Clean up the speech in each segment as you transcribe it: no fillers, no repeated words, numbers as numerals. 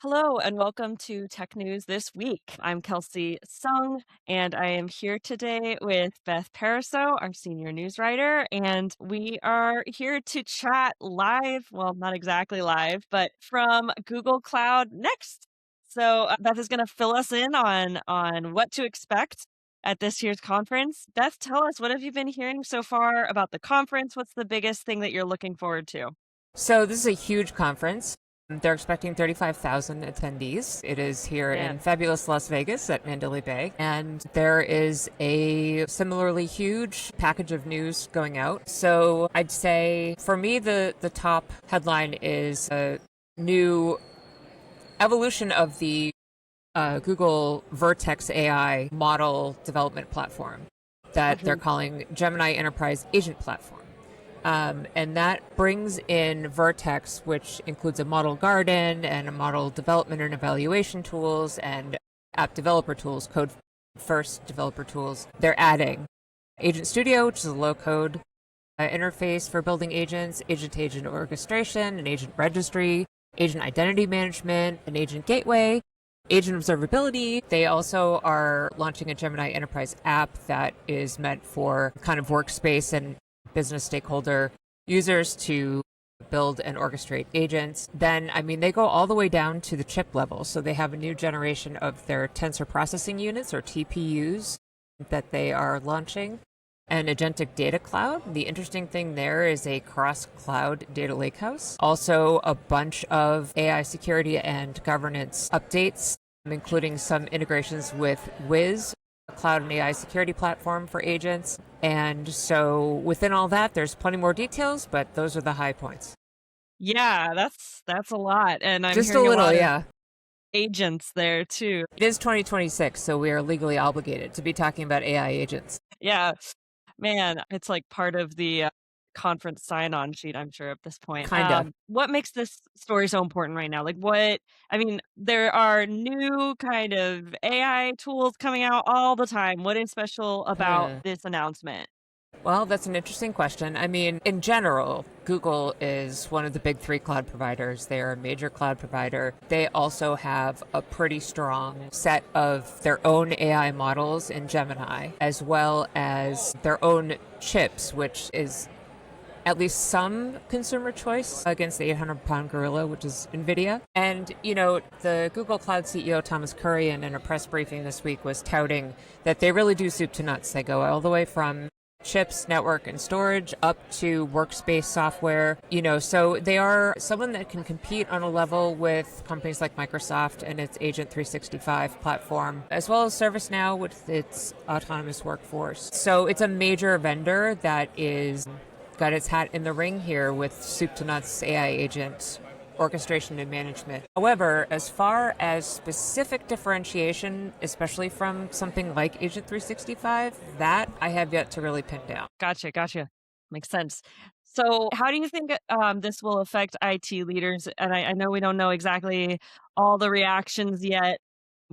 Hello and welcome to Tech News This Week. I'm Kelsey Sung, and I am here today with Beth Pariseau, our senior news writer, and we are here to chat live, well, not exactly live, but from Google Cloud Next. Beth is going to fill us in on what to expect at this year's conference. Beth, tell us, what have you been hearing so far about the conference? What's the biggest thing that you're looking forward to? So this is a huge conference. They're expecting 35,000 attendees. It is here in Man. fabulous Las Vegas at Mandalay Bay. And there is a similarly huge package of news going out. So I'd say for me, the top headline is a new evolution of the Google Vertex AI model development platform that they're Mhm. calling Gemini Enterprise Agent Platform. And that brings in Vertex, which includes a model garden and a model development and evaluation tools and app developer tools, code first developer tools. They're adding Agent Studio, which is a low code interface for building agents, agent to agent orchestration, an agent registry, agent identity management, an agent gateway, agent observability. They also are launching a Gemini Enterprise app that is meant for kind of workspace and business stakeholder users to build and orchestrate agents. Then, they go all the way down to the chip level. So they have a new generation of their tensor processing units, or TPUs, that they are launching. An agentic data cloud. The interesting thing there is a cross-cloud data lakehouse. Also, a bunch of AI security and governance updates, including some integrations with Wiz, a cloud and AI security platform for agents. And so within all that, there's plenty more details, but those are the high points. Yeah, that's a lot, and I'm Just a hearing a little, lot of yeah. agents there too. It is 2026, so we are legally obligated to be talking about AI agents. Yeah, man, it's like part of the, conference sign-on sheet, I'm sure, at this point. Kind of. What makes this story so important right now? Like, there are new kind of AI tools coming out all the time. What is special about Hmm. this announcement? Well, that's an interesting question. In general, Google is one of the big three cloud providers. They are a major cloud provider. They also have a pretty strong set of their own AI models in Gemini, as well as their own chips, which is at least some consumer choice against the 800-pound gorilla, which is NVIDIA. And, the Google Cloud CEO, Thomas Kurian, in a press briefing this week was touting that they really do soup to nuts. They go all the way from chips, network, and storage up to workspace software. So they are someone that can compete on a level with companies like Microsoft and its Agent 365 platform, as well as ServiceNow with its autonomous workforce. So it's a major vendor that is got its hat in the ring here with soup to nuts AI agent orchestration and management. However, as far as specific differentiation, especially from something like Agent 365, that I have yet to really pin down. Gotcha. Makes sense. So, how do you think this will affect IT leaders? And I know we don't know exactly all the reactions yet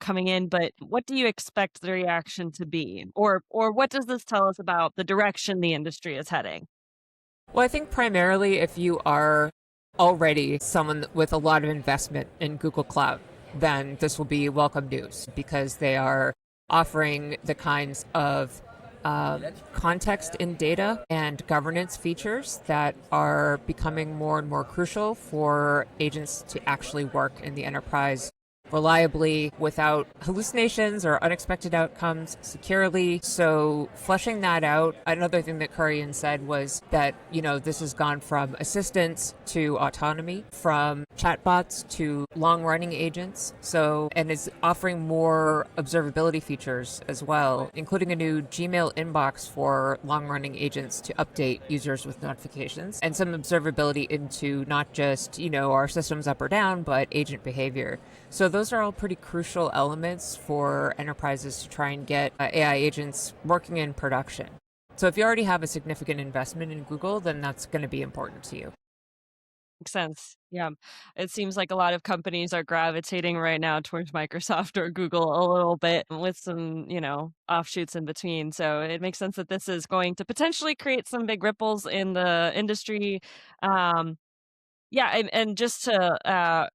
coming in, but what do you expect the reaction to be? Or what does this tell us about the direction the industry is heading? Well, I think primarily if you are already someone with a lot of investment in Google Cloud, then this will be welcome news because they are offering the kinds of context in data and governance features that are becoming more and more crucial for agents to actually work in the enterprise reliably without hallucinations or unexpected outcomes securely. So fleshing that out, another thing that Kurian said was that, this has gone from assistance to autonomy, from chatbots to long running agents. And is offering more observability features as well, including a new Gmail inbox for long running agents to update users with notifications and some observability into not just, our systems up or down, but agent behavior. So those are all pretty crucial elements for enterprises to try and get AI agents working in production. So if you already have a significant investment in Google, then that's going to be important to you. Makes sense. Yeah. It seems like a lot of companies are gravitating right now towards Microsoft or Google a little bit with some, offshoots in between. So it makes sense that this is going to potentially create some big ripples in the industry. Yeah, and just to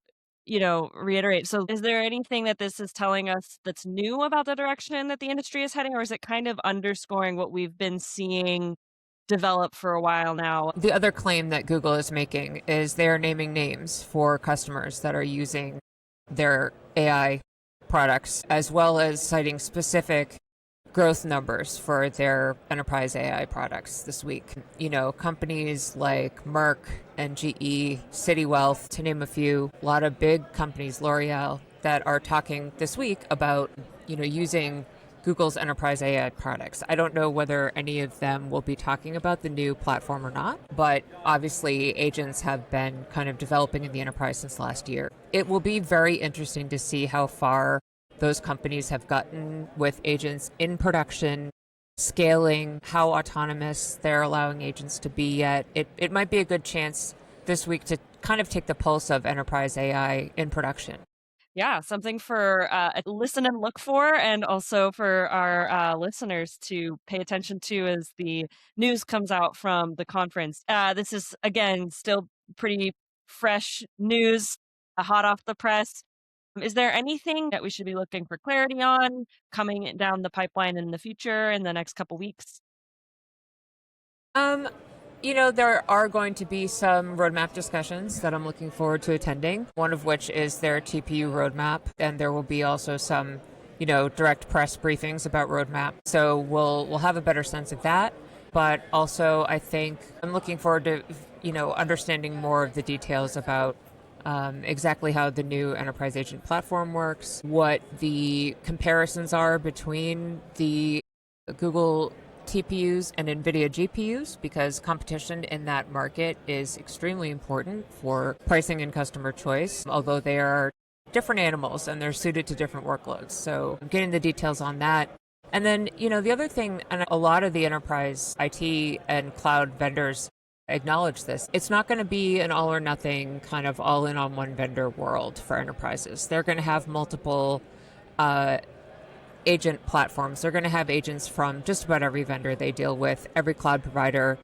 reiterate. So is there anything that this is telling us that's new about the direction that the industry is heading, or is it kind of underscoring what we've been seeing develop for a while now? The other claim that Google is making is they're naming names for customers that are using their AI products, as well as citing specific growth numbers for their enterprise AI products this week. Companies like Merck and GE, Citi Wealth, to name a few, a lot of big companies, L'Oreal, that are talking this week about, using Google's enterprise AI products. I don't know whether any of them will be talking about the new platform or not, but obviously agents have been kind of developing in the enterprise since last year. It will be very interesting to see how far those companies have gotten with agents in production, scaling, how autonomous they're allowing agents to be yet. It might be a good chance this week to kind of take the pulse of enterprise AI in production. Yeah, something for listen and look for, and also for our listeners to pay attention to as the news comes out from the conference. This is, again, still pretty fresh news, hot off the press. Is there anything that we should be looking for clarity on coming down the pipeline in the future in the next couple weeks? Um, there are going to be some roadmap discussions that I'm looking forward to attending, one of which is their TPU roadmap. And there will be also some, direct press briefings about roadmap. So we'll have a better sense of that. But also, I think I'm looking forward to, understanding more of the details about exactly how the new enterprise agent platform works, what the comparisons are between the Google TPUs and NVIDIA GPUs, because competition in that market is extremely important for pricing and customer choice, although they are different animals and they're suited to different workloads. So getting the details on that. And then, the other thing, and a lot of the enterprise IT and cloud vendors acknowledge this, it's not going to be an all or nothing kind of all in on one vendor world for enterprises. They're going to have multiple agent platforms. They're going to have agents from just about every vendor they deal with, every cloud provider.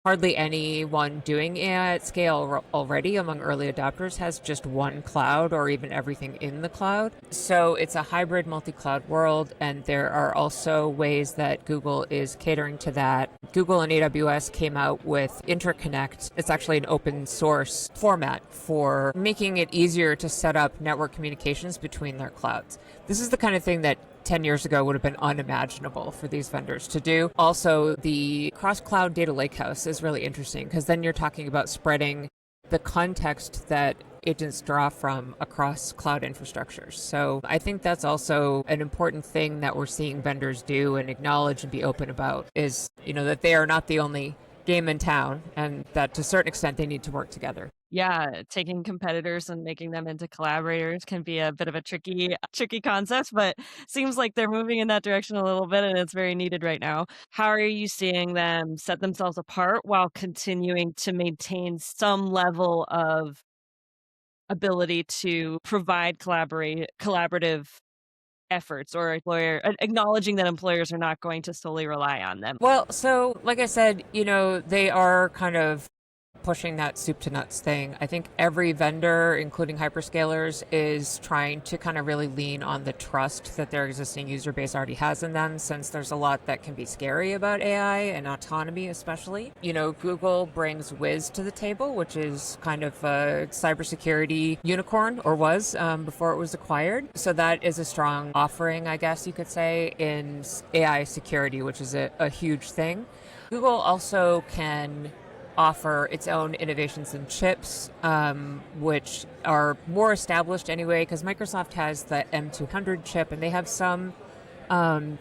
Hardly anyone doing AI at scale already among early adopters has just one cloud or even everything in the cloud. So it's a hybrid multi-cloud world, and there are also ways that Google is catering to that. Google and AWS came out with Interconnect. It's actually an open source format for making it easier to set up network communications between their clouds. This is the kind of thing that 10 years ago would have been unimaginable for these vendors to do. Also, the cross-cloud data lakehouse is really interesting, because then you're talking about spreading the context that agents draw from across cloud infrastructures. So I think that's also an important thing that we're seeing vendors do and acknowledge and be open about, is, that they are not the only game in town, and that to a certain extent they need to work together. Yeah, taking competitors and making them into collaborators can be a bit of a tricky concept, but seems like they're moving in that direction a little bit, and it's very needed right now. How are you seeing them set themselves apart while continuing to maintain some level of ability to provide collaborative efforts, or acknowledging that employers are not going to solely rely on them? Well, so like I said, they are kind of pushing that soup to nuts thing. I think every vendor, including hyperscalers, is trying to kind of really lean on the trust that their existing user base already has in them, since there's a lot that can be scary about AI and autonomy, especially. Google brings Wiz to the table, which is kind of a cybersecurity unicorn, or was before it was acquired. So that is a strong offering, I guess you could say, in AI security, which is a huge thing. Google also can offer its own innovations in chips, which are more established anyway, because Microsoft has the M200 chip, and they have some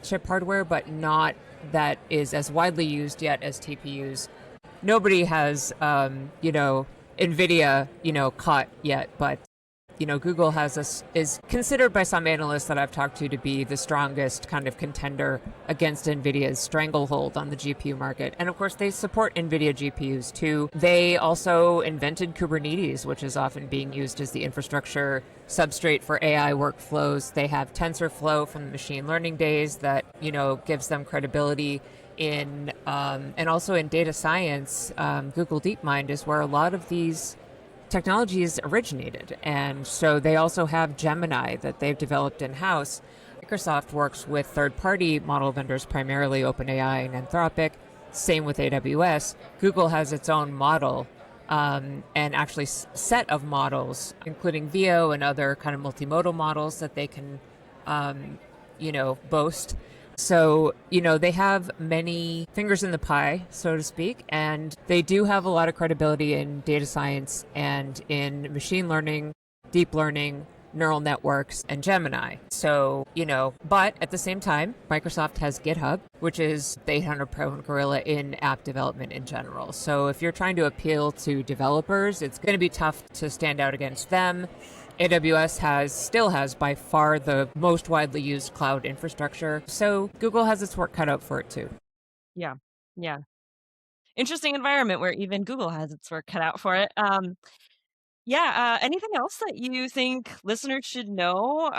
chip hardware, but not that is as widely used yet as TPUs. Nobody has, NVIDIA, caught yet, but Google is considered by some analysts that I've talked to be the strongest kind of contender against NVIDIA's stranglehold on the GPU market. And of course, they support NVIDIA GPUs too. They also invented Kubernetes, which is often being used as the infrastructure substrate for AI workflows. They have TensorFlow from the machine learning days that, gives them credibility and also in data science. Google DeepMind is where a lot of these technologies originated. And so they also have Gemini that they've developed in-house. Microsoft works with third-party model vendors, primarily OpenAI and Anthropic. Same with AWS. Google has its own model and actually set of models, including VO and other kind of multimodal models that they can, boast. So, they have many fingers in the pie, so to speak, and they do have a lot of credibility in data science and in machine learning, deep learning, neural networks, and Gemini. So, but at the same time, Microsoft has GitHub, which is the 800-pound gorilla in app development in general. So if you're trying to appeal to developers, it's going to be tough to stand out against them. AWS still has by far the most widely used cloud infrastructure. So Google has its work cut out for it too. Yeah. Yeah. Interesting environment where even Google has its work cut out for it. Yeah, anything else that you think listeners should know,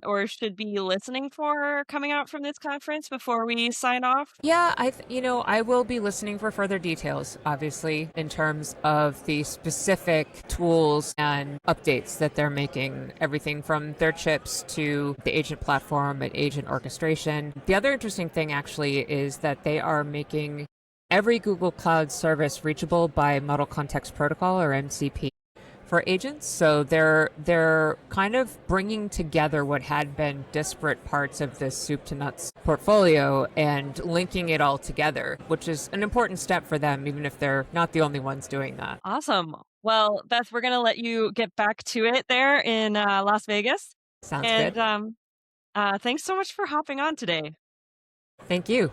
or should be listening for coming out from this conference before we sign off? Yeah, I will be listening for further details, obviously, in terms of the specific tools and updates that they're making, everything from their chips to the agent platform and agent orchestration. The other interesting thing, actually, is that they are making every Google Cloud service reachable by Model Context Protocol, or MCP, for agents. So they're kind of bringing together what had been disparate parts of this soup to nuts portfolio and linking it all together, which is an important step for them, even if they're not the only ones doing that. Awesome. Well, Beth, we're gonna let you get back to it there in Las Vegas, Sounds good. and thanks so much for hopping on today. Thank you.